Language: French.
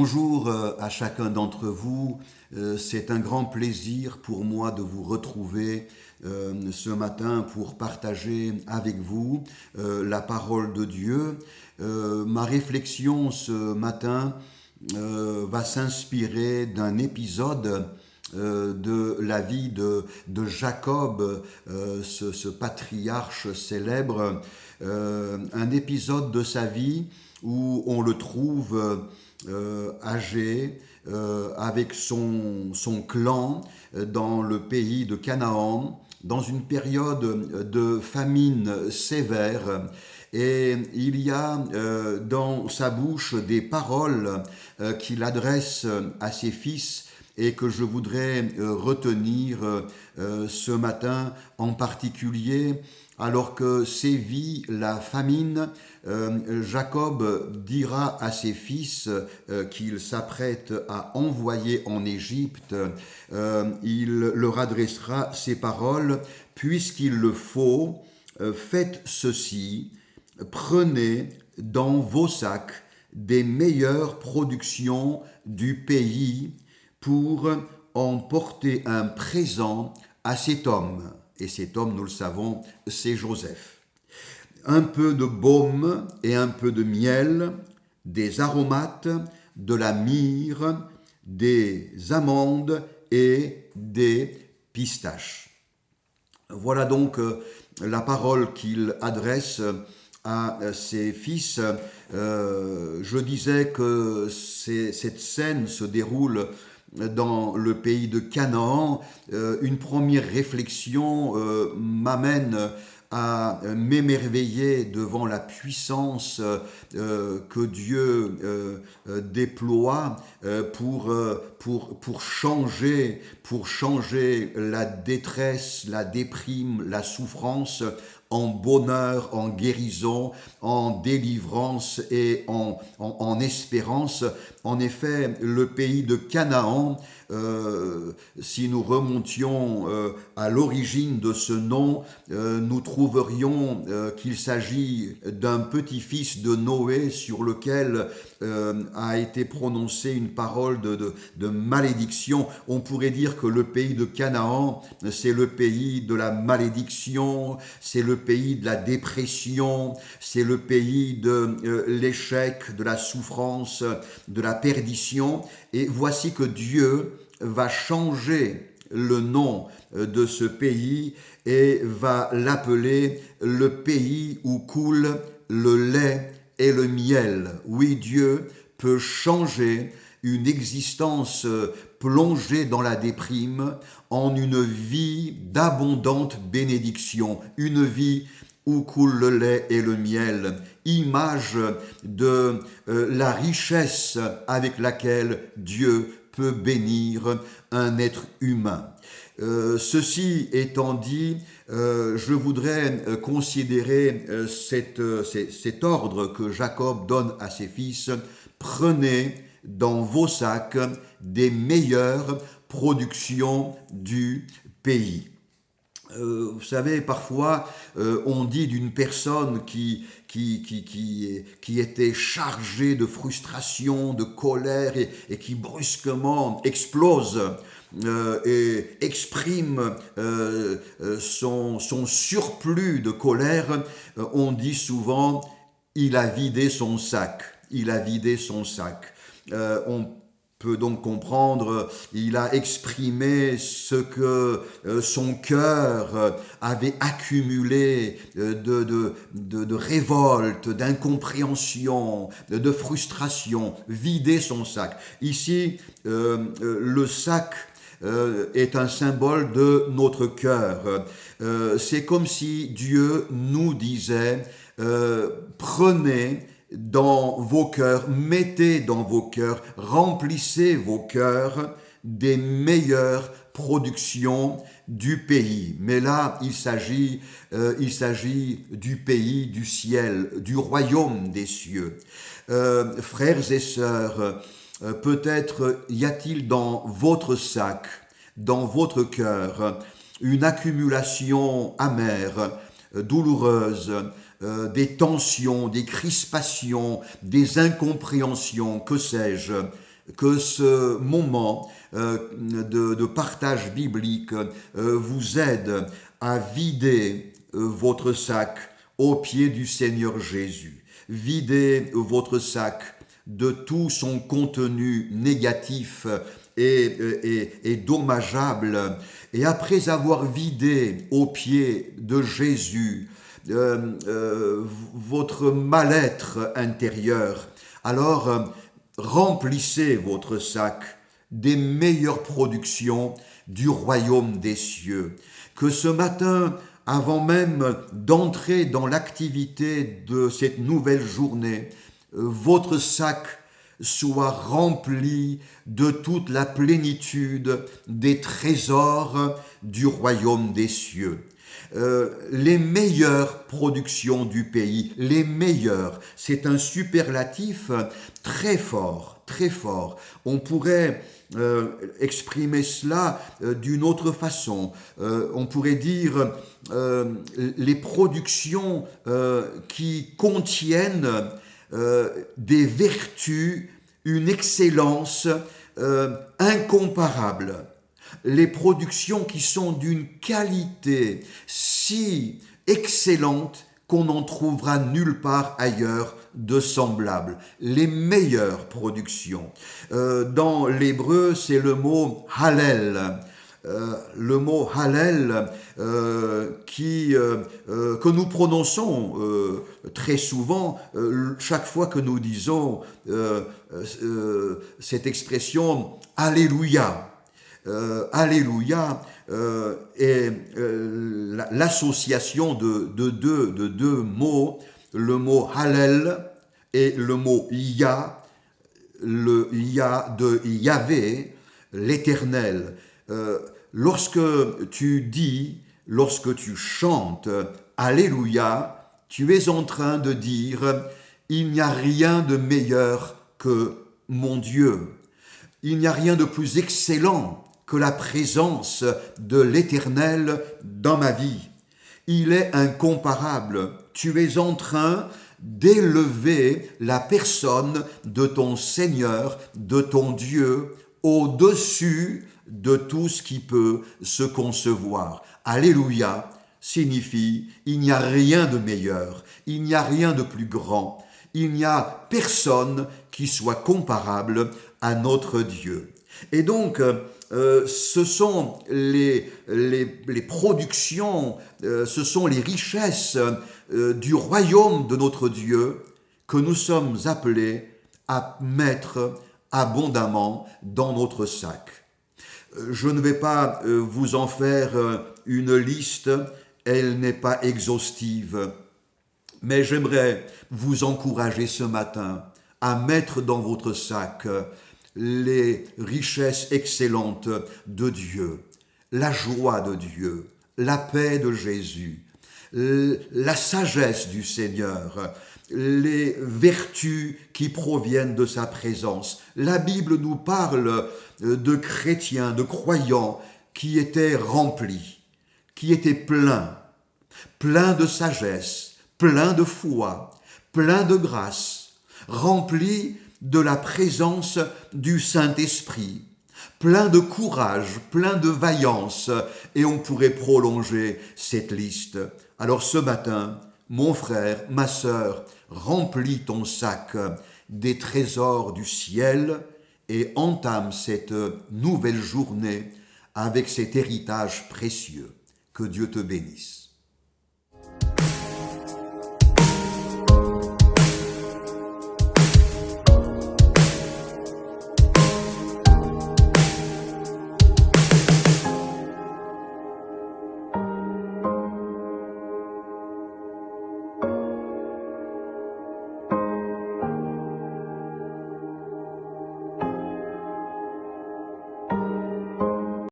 Bonjour à chacun d'entre vous. C'est un grand plaisir pour moi de vous retrouver ce matin pour partager avec vous la parole de Dieu. Ma réflexion ce matin va s'inspirer d'un épisode de la vie de Jacob, ce patriarche célèbre, un épisode de sa vie où on le trouve âgé, avec son clan dans le pays de Canaan, dans une période de famine sévère. Et il y a dans sa bouche des paroles qu'il adresse à ses fils et que je voudrais retenir ce matin en particulier. Alors que sévit la famine, Jacob dira à ses fils qu'il s'apprête à envoyer en Égypte, il leur adressera ces paroles: « Puisqu'il le faut, faites ceci, prenez dans vos sacs des meilleures productions du pays pour en porter un présent à cet homme. » Et cet homme, nous le savons, c'est Joseph. Un peu de baume et un peu de miel, des aromates, de la myrrhe, des amandes et des pistaches. Voilà donc la parole qu'il adresse à ses fils. Je disais que cette scène se déroule dans le pays de Canaan. Une première réflexion m'amène à m'émerveiller devant la puissance que Dieu déploie pour changer la détresse, la déprime, la souffrance en bonheur, en guérison, en délivrance et en espérance. En effet, le pays de Canaan, si nous remontions à l'origine de ce nom, nous trouverions qu'il s'agit d'un petit-fils de Noé sur lequel a été prononcée une parole de malédiction. On pourrait dire que le pays de Canaan, c'est le pays de la malédiction, c'est le pays de la dépression, c'est le pays de l'échec, de la souffrance, de la perdition. Et voici que Dieu va changer le nom de ce pays et va l'appeler le pays où coule le lait et le miel. Oui, Dieu peut changer une existence plongée dans la déprime en une vie d'abondante bénédiction, une vie où coule le lait et le miel, image de la richesse avec laquelle Dieu peut bénir un être humain. Ceci étant dit, je voudrais considérer cet ordre que Jacob donne à ses fils: prenez dans vos sacs des meilleures productions du pays. Vous savez, parfois, on dit d'une personne qui était chargée de frustration, de colère et qui brusquement explose et exprime son surplus de colère, on dit souvent: il a vidé son sac. Il a vidé son sac. On peut donc comprendre, il a exprimé ce que son cœur avait accumulé de révolte, d'incompréhension, de frustration, vider son sac. Ici, le sac est un symbole de notre cœur. C'est comme si Dieu nous disait: prenez dans vos cœurs, mettez dans vos cœurs, remplissez vos cœurs des meilleures productions du pays. Mais là, il s'agit du pays du ciel, du royaume des cieux. Frères et sœurs, peut-être y a-t-il dans votre sac, dans votre cœur, une accumulation amère, douloureuse, des tensions, des crispations, des incompréhensions, que sais-je. que ce moment de partage biblique vous aide à vider votre sac aux pieds du Seigneur Jésus. Videz votre sac de tout son contenu négatif et dommageable. Et après avoir vidé aux pieds de Jésus votre mal-être intérieur, alors remplissez votre sac des meilleures productions du royaume des cieux. Que ce matin, avant même d'entrer dans l'activité de cette nouvelle journée, votre sac soit rempli de toute la plénitude des trésors du royaume des cieux. Les meilleures productions du pays, les meilleures, c'est un superlatif très fort, très fort. On pourrait exprimer cela d'une autre façon. On pourrait dire les productions qui contiennent des vertus, une excellence incomparable. Les productions qui sont d'une qualité si excellente qu'on n'en trouvera nulle part ailleurs de semblable. Les meilleures productions. Dans l'hébreu, c'est le mot hallel. Le mot hallel que nous prononçons très souvent chaque fois que nous disons cette expression Alléluia. Alléluia est l'association de deux mots, le mot Hallel et le mot Ya, le Ya de Yahvé, l'Éternel. Lorsque tu chantes Alléluia, tu es en train de dire il n'y a rien de meilleur que mon Dieu. Il n'y a rien de plus excellent que la présence de l'Éternel dans ma vie. Il est incomparable. Tu es en train d'élever la personne de ton Seigneur, de ton Dieu, au-dessus de tout ce qui peut se concevoir. Alléluia signifie il n'y a rien de meilleur, il n'y a rien de plus grand, il n'y a personne qui soit comparable à notre Dieu. Et donc, ce sont les productions, ce sont les richesses du royaume de notre Dieu que nous sommes appelés à mettre abondamment dans notre sac. Je ne vais pas vous en faire une liste, elle n'est pas exhaustive, mais j'aimerais vous encourager ce matin à mettre dans votre sac les richesses excellentes de Dieu, la joie de Dieu, la paix de Jésus, la sagesse du Seigneur, les vertus qui proviennent de sa présence. La Bible nous parle de chrétiens, de croyants qui étaient remplis, qui étaient pleins de sagesse, pleins de foi, pleins de grâce, remplis de la présence du Saint-Esprit, plein de courage, plein de vaillance, et on pourrait prolonger cette liste. Alors ce matin, mon frère, ma sœur, remplis ton sac des trésors du ciel et entame cette nouvelle journée avec cet héritage précieux. Que Dieu te bénisse.